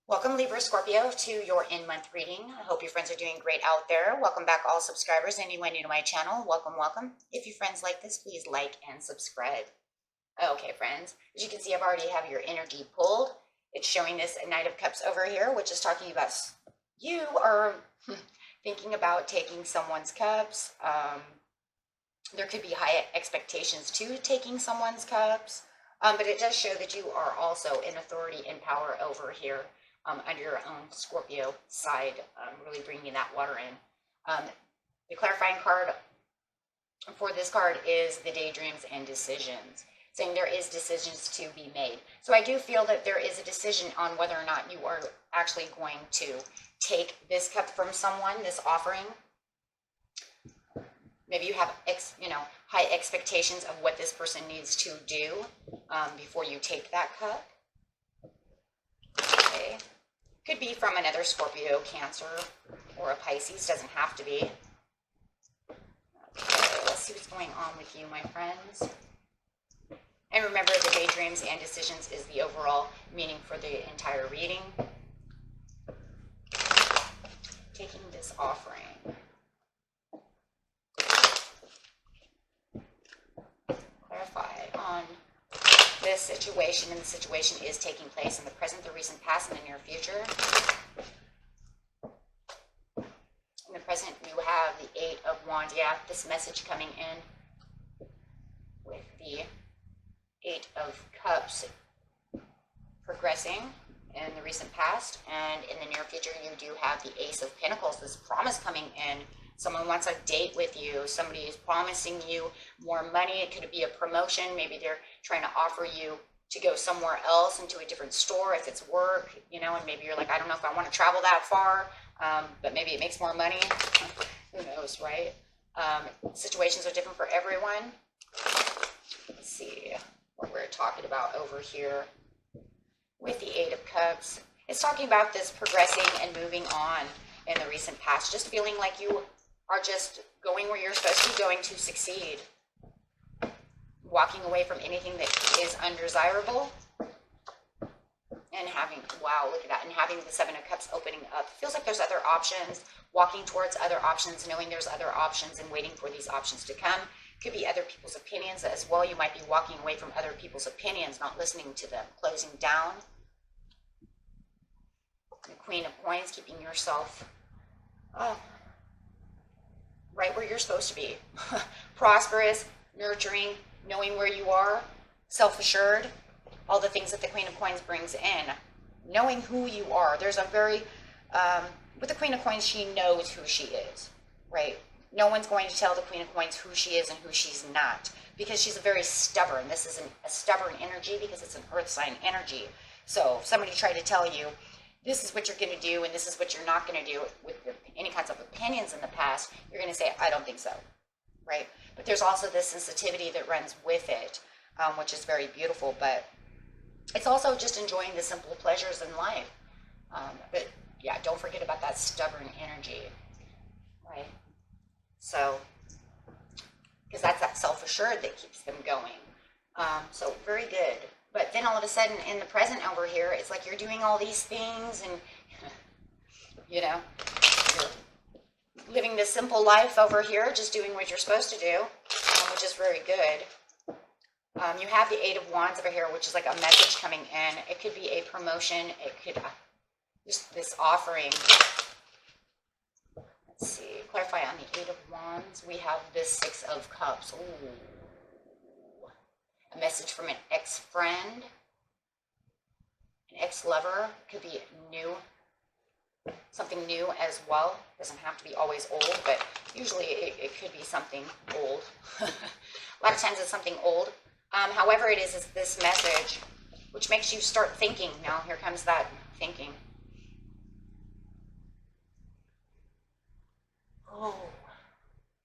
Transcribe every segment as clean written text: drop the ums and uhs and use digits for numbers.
Welcome, Libra Scorpio, to your in-month reading. I hope your friends are doing great out there. Welcome back, all subscribers. Anyone new to my channel, welcome, welcome. If your friends like this, please like and subscribe. Okay, friends, as you can see, I've already have your energy pulled. It's showing this Knight of Cups over here, which is talking about you are thinking about taking someone's cups. There could be high expectations to taking someone's cups, but it does show that you are also in authority and power over here. Under your own Scorpio side, really bringing that water in. The clarifying card for this card is the daydreams and decisions, saying there is decisions to be made. So I do feel that there is a decision on whether or not you are actually going to take this cup from someone, this offering. Maybe you have high expectations of what this person needs to do before you take that cup. Okay. Could be from another Scorpio, Cancer, or a Pisces. Doesn't have to be. Okay, let's see what's going on with you, my friends. And remember, the daydreams and decisions is the overall meaning for the entire reading. Taking this offering. Clarify on this situation, and the situation is taking place in the present, the recent past, and the near future. In the present, you have the Eight of Wands. Yeah, this message coming in with the Eight of Cups progressing in the recent past, and in the near future, you do have the Ace of Pentacles, this promise coming in. Someone wants a date with you. Somebody is promising you more money. It could be a promotion. Maybe they're trying to offer you to go somewhere else, into a different store if it's work, and maybe you're like, I don't know if I want to travel that far, but maybe it makes more money. Who knows, right? Situations are different for everyone. Let's see what we're talking about over here with the Eight of Cups. It's talking about this progressing and moving on in the recent past, just feeling like you are just going where you're supposed to be going to succeed. Walking away from anything that is undesirable. And having, wow, look at that. And having the Seven of Cups opening up. Feels like there's other options. Walking towards other options, knowing there's other options and waiting for these options to come. Could be other people's opinions as well. You might be walking away from other people's opinions, not listening to them. Closing down. The Queen of Coins, keeping yourself right where you're supposed to be. Prosperous, nurturing, knowing where you are, self-assured, all the things that the Queen of Coins brings in. Knowing who you are. There's a very, with the Queen of Coins, she knows who she is, right? No one's going to tell the Queen of Coins who she is and who she's not, because she's very stubborn. This is a stubborn energy because it's an earth sign energy. So if somebody tried to tell you, this is what you're going to do and this is what you're not going to do with any kinds of opinions in the past, you're going to say, I don't think so, right? But there's also this sensitivity that runs with it, which is very beautiful, but it's also just enjoying the simple pleasures in life. But yeah, don't forget about that stubborn energy, right? So, because that's that self-assured that keeps them going. So very good. But then all of a sudden in the present over here, it's like you're doing all these things and, you're living this simple life over here, just doing what you're supposed to do, which is very good. You have the Eight of Wands over here, which is like a message coming in. It could be a promotion. It could just this offering. Let's see. Clarify on the Eight of Wands. We have this Six of Cups. Ooh. A message from an ex-friend, an ex-lover. Could be new, something new as well. Doesn't have to be always old, but usually it could be something old. A lot of times it's something old. However, it is this message, which makes you start thinking. Now, here comes that thinking. Oh,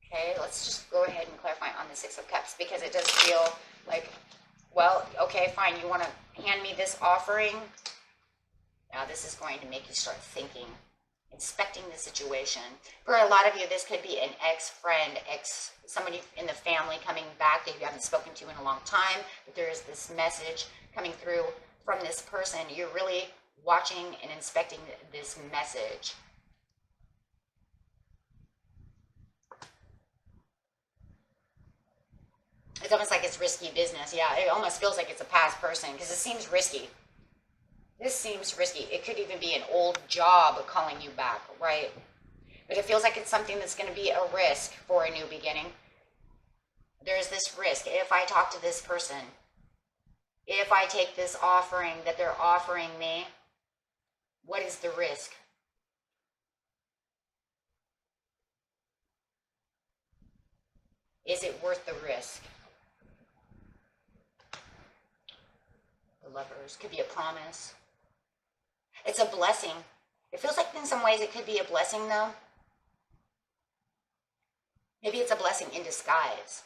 okay, let's just go ahead and clarify on the Six of Cups, because it does feel like, well, okay, fine, you want to hand me this offering. Now, this is going to make you start thinking inspecting the situation. For a lot of you, this could be an ex-friend, somebody in the family coming back that you haven't spoken to in a long time, but there is this message coming through from this person. You're really watching and inspecting this message. It's almost like it's risky business. Yeah, it almost feels like it's a past person because it seems risky. This seems risky. It could even be an old job calling you back, right? But it feels like it's something that's going to be a risk for a new beginning. There's this risk. If I talk to this person, if I take this offering that they're offering me, what is the risk? Is it worth the risk? The Lovers could be a promise. It's a blessing. It feels like in some ways it could be a blessing though. Maybe it's a blessing in disguise.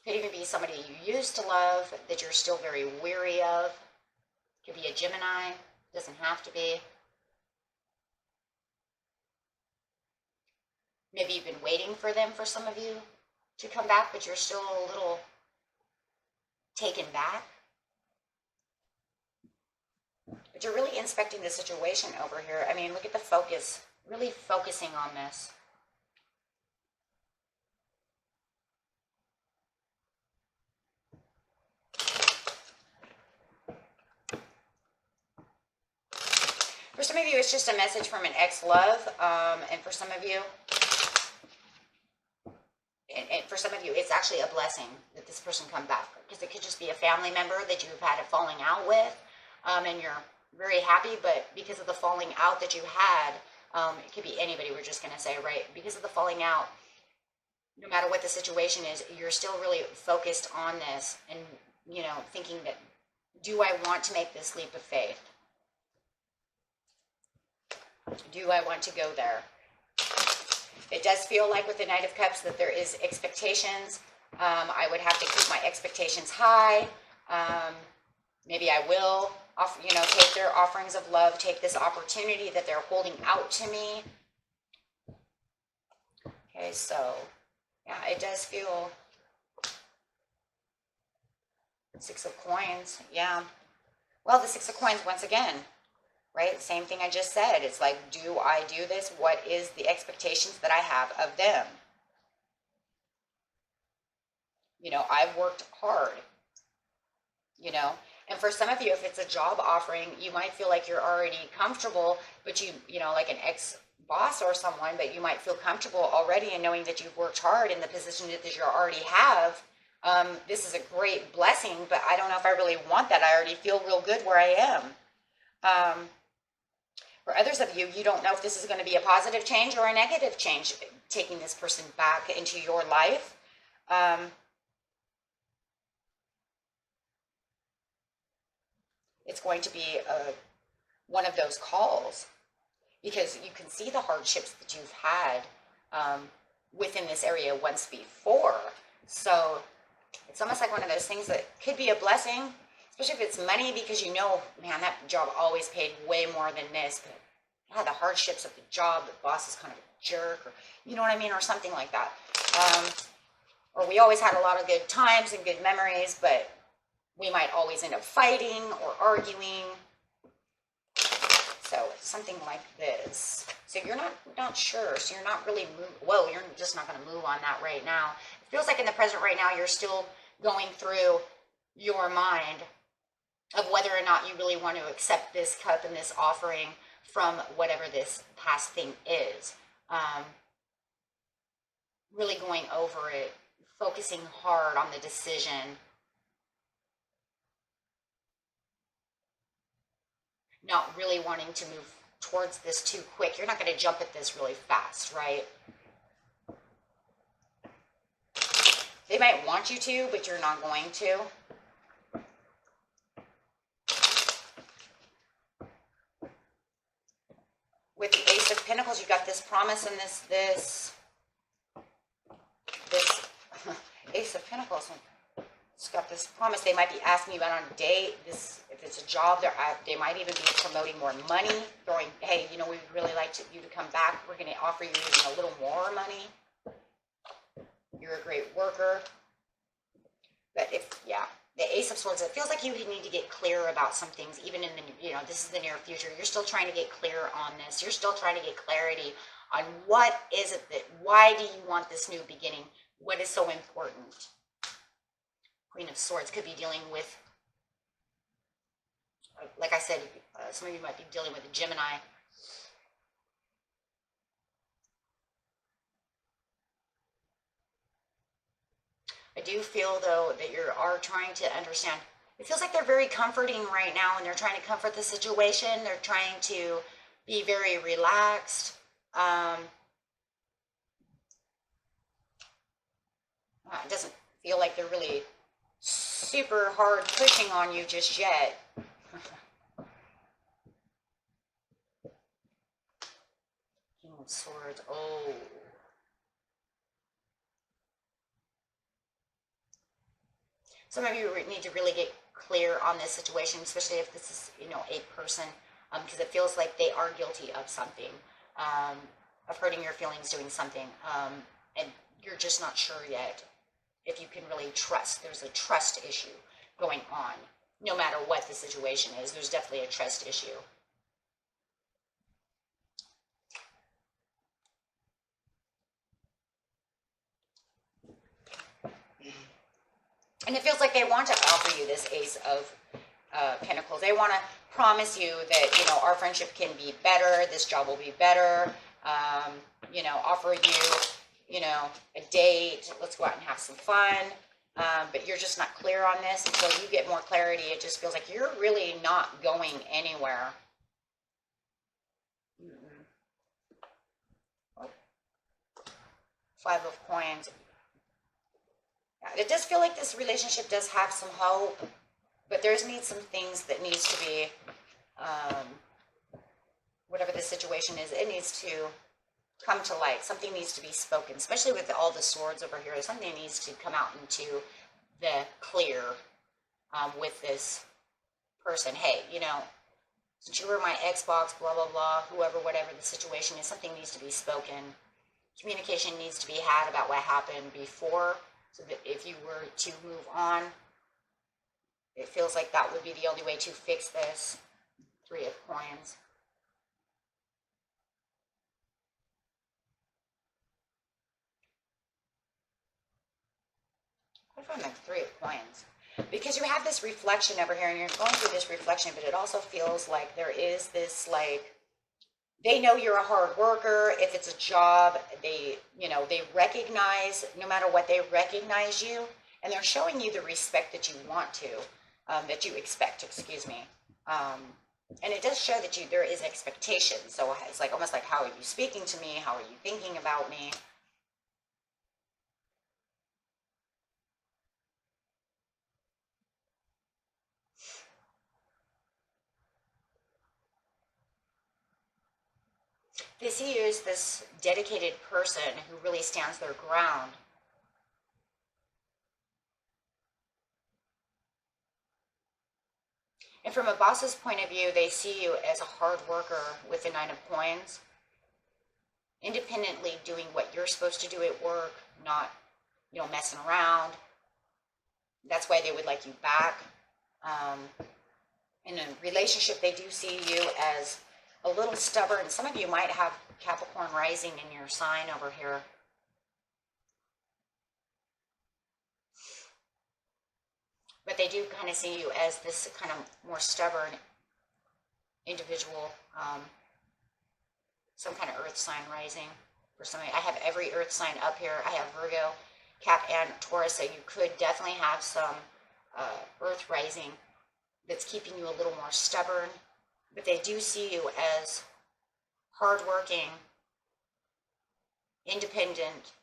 Could even be somebody you used to love that you're still very weary of. Could be a Gemini. Doesn't have to be. Maybe you've been waiting for them, for some of you, to come back, but you're still a little taken back. But you're really inspecting the situation over here. I mean, look at the focus. Really focusing on this. For some of you, it's just a message from an ex-love. And for some of you, and for some of you, it's actually a blessing that this person come back. Because it could just be a family member that you've had a falling out with. And you're very happy, but because of the falling out that you had, it could be anybody, we're just going to say, right? Because of the falling out, no matter what the situation is, you're still really focused on this and, you know, thinking that, do I want to make this leap of faith? Do I want to go there? It does feel like with the Knight of Cups that there is expectations. I would have to keep my expectations high. Maybe I will, you know, take their offerings of love, take this opportunity that they're holding out to me. Okay, so, yeah, it does feel Six of Coins, yeah. Well, the Six of Coins, once again, right? Same thing I just said. It's like, do I do this? What is the expectations that I have of them? You know, I've worked hard, you know. And for some of you, if it's a job offering, you might feel like you're already comfortable, but you know, like an ex-boss or someone, but you might feel comfortable already in knowing that you've worked hard in the position that you already have. This is a great blessing, but I don't know if I really want that. I already feel real good where I am. For others of you, you don't know if this is going to be a positive change or a negative change, taking this person back into your life. It's going to be one of those calls because you can see the hardships that you've had within this area once before. So it's almost like one of those things that could be a blessing, especially if it's money, because you know, man, that job always paid way more than this. But yeah, the hardships of the job, the boss is kind of a jerk, or you know what I mean, or something like that. Or we always had a lot of good times and good memories, but we might always end up fighting or arguing. So something like this. So you're not sure. So you're not really, well, you're just not going to move on that right now. It feels like in the present right now, you're still going through your mind of whether or not you really want to accept this cup and this offering from whatever this past thing is. Really going over it, focusing hard on the decision. Not really wanting to move towards this too quick. You're not going to jump at this really fast, right? They might want you to, but you're not going to. With the Ace of Pentacles, you got this promise and this Ace of Pentacles. It's got this promise. They might be asking you out on a date. This, if if it's a job, they might even be promoting more money, throwing, hey, you know, we'd really like you to come back. We're going to offer you even a little more money. You're a great worker. But the Ace of Swords, it feels like you need to get clear about some things, even in the, you know, this is the near future. You're still trying to get clear on this. You're still trying to get clarity on what is it why do you want this new beginning? What is so important? Queen of Swords could be dealing with, like I said, some of you might be dealing with a Gemini. I do feel, though, that you are trying to understand. It feels like they're very comforting right now, and they're trying to comfort the situation. They're trying to be very relaxed. It doesn't feel like they're really super hard pushing on you just yet. King of Swords. Oh. Some of you need to really get clear on this situation, especially if this is, you know, a person, because it feels like they are guilty of something, of hurting your feelings, doing something, and you're just not sure yet if you can really trust. There's a trust issue going on. No matter what the situation is, there's definitely a trust issue. And it feels like they want to offer you this Ace of Pentacles. They want to promise you that, you know, our friendship can be better. This job will be better. You know, offer you, you know, a date. Let's go out and have some fun. But you're just not clear on this. Until you get more clarity, it just feels like you're really not going anywhere. Oh. 5 of Coins. It does feel like this relationship does have some hope, but there's some things that needs to be, whatever the situation is, it needs to come to light. Something needs to be spoken, especially with all the swords over here. Something needs to come out into the clear with this person. Hey, you know, since you were my Xbox, blah, blah, blah, whoever, whatever the situation is, something needs to be spoken. Communication needs to be had about what happened before. So that if you were to move on, it feels like that would be the only way to fix this. 3 of Coins. I find the 3 of Coins. Because you have this reflection over here, and you're going through this reflection, but it also feels like there is this, like, they know you're a hard worker. If it's a job, they, you know, they recognize, no matter what, they recognize you, and they're showing you the respect that you want to, that you expect, excuse me. And it does show that there is expectation. So it's like, almost like, how are you speaking to me? How are you thinking about me? They see you as this dedicated person who really stands their ground. And from a boss's point of view, they see you as a hard worker with the 9 of Coins, independently doing what you're supposed to do at work, not, you know, messing around. That's why they would like you back. In a relationship, they do see you as a little stubborn. Some of you might have Capricorn rising in your sign over here. But they do kind of see you as this kind of more stubborn individual. Some kind of earth sign rising for somebody. I have every earth sign up here. I have Virgo, Cap, and Taurus. So you could definitely have some earth rising that's keeping you a little more stubborn. But they do see you as hardworking, independent,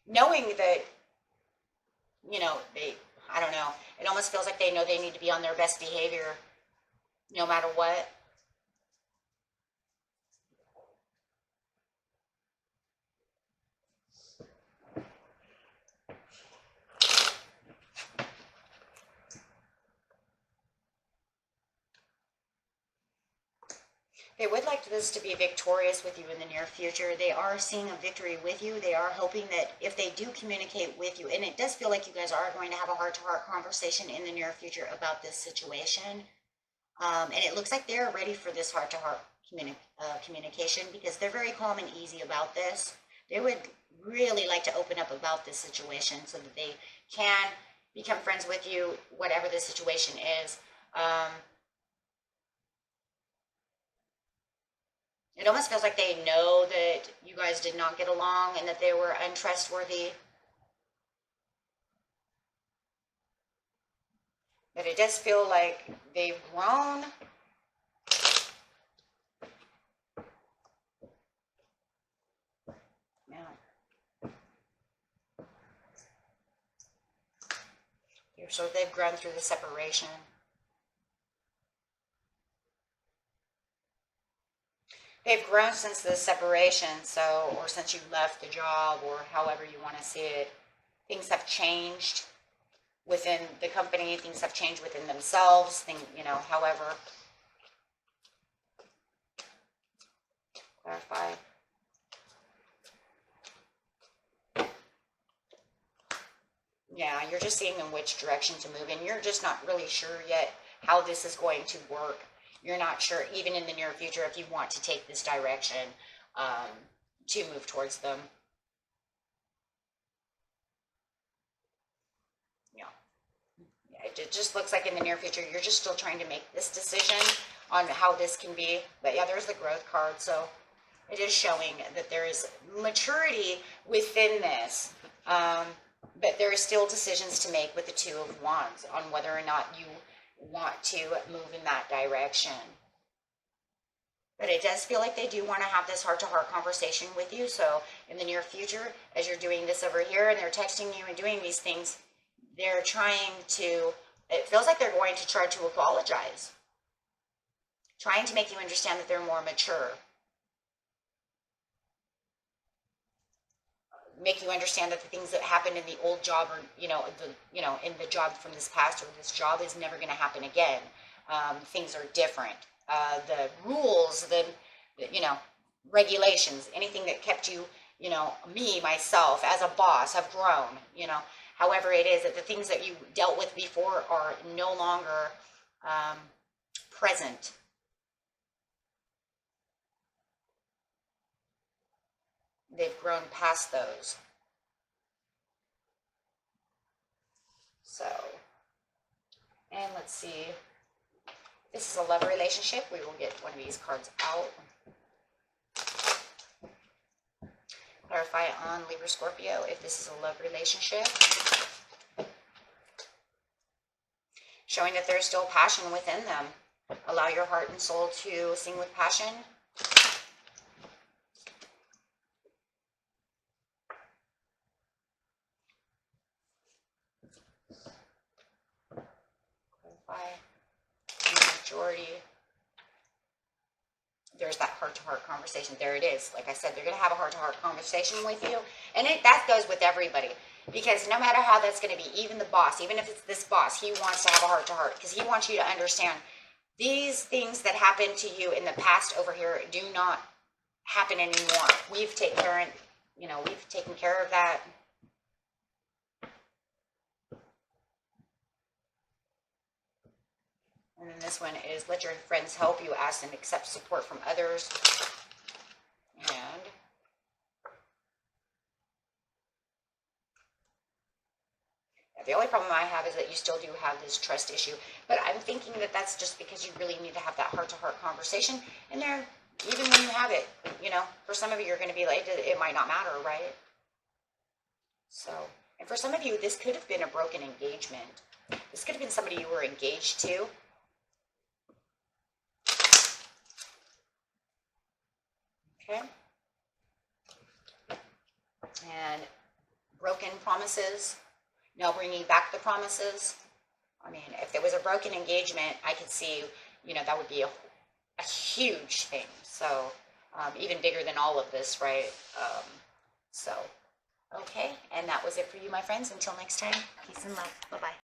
knowing that, you know, I don't know, it almost feels like they know they need to be on their best behavior no matter what. They would like this to be victorious with you in the near future. They are seeing a victory with you. They are hoping that if they do communicate with you, and it does feel like you guys are going to have a heart-to-heart conversation in the near future about this situation. And it looks like they're ready for this heart-to-heart communication, because they're very calm and easy about this. They would really like to open up about this situation so that they can become friends with you, whatever the situation is. It almost feels like they know that you guys did not get along and that they were untrustworthy. But it does feel like they've grown. So they've grown through the separation. They've grown since the separation, so, or since you left the job, or however you want to see it. Things have changed within the company. Things have changed within themselves. However. Clarify. Yeah, you're just seeing in which direction to move, and you're just not really sure yet how this is going to work. You're not sure, even in the near future, if you want to take this direction to move towards them. Yeah. It just looks like in the near future, you're just still trying to make this decision on how this can be. But yeah, there's the growth card, so it is showing that there is maturity within this. But there are still decisions to make with the Two of Wands on whether or not you want to move in that direction. But it does feel like they do want to have this heart-to-heart conversation with you. So in the near future, as you're doing this over here and they're texting you and doing these things, they're trying to, it feels like they're going to try to apologize. Trying to make you understand that they're more mature. Make you understand that the things that happened in the old job, or in the job from this past, or this job, is never going to happen again. Things are different. The rules, the regulations, anything that kept you, myself as a boss, have grown. However it is that the things that you dealt with before are no longer present. They've grown past those. So, and let's see. This is a love relationship. We will get one of these cards out. Clarify on Libra Scorpio if this is a love relationship. Showing that there's still passion within them. Allow your heart and soul to sing with passion. Majority. There's that heart-to-heart conversation. There it is. Like I said, they're going to have a heart-to-heart conversation with you. And that goes with everybody. Because no matter how that's going to be, even the boss, even if it's this boss, he wants to have a heart-to-heart. Because he wants you to understand these things that happened to you in the past over here do not happen anymore. We've taken care of that. And then this one is, let your friends help you, ask and accept support from others. And the only problem I have is that you still do have this trust issue. But I'm thinking that that's just because you really need to have that heart-to-heart conversation. And there, even when you have it, for some of you, you're going to be like, it might not matter, right? So, and for some of you, this could have been a broken engagement. This could have been somebody you were engaged to. Okay. And broken promises, now bringing back the promises. I mean, if there was a broken engagement, I could see, that would be a huge thing. So, even bigger than all of this, right? Okay. And that was it for you, my friends. Until next time, peace and love. Bye-bye.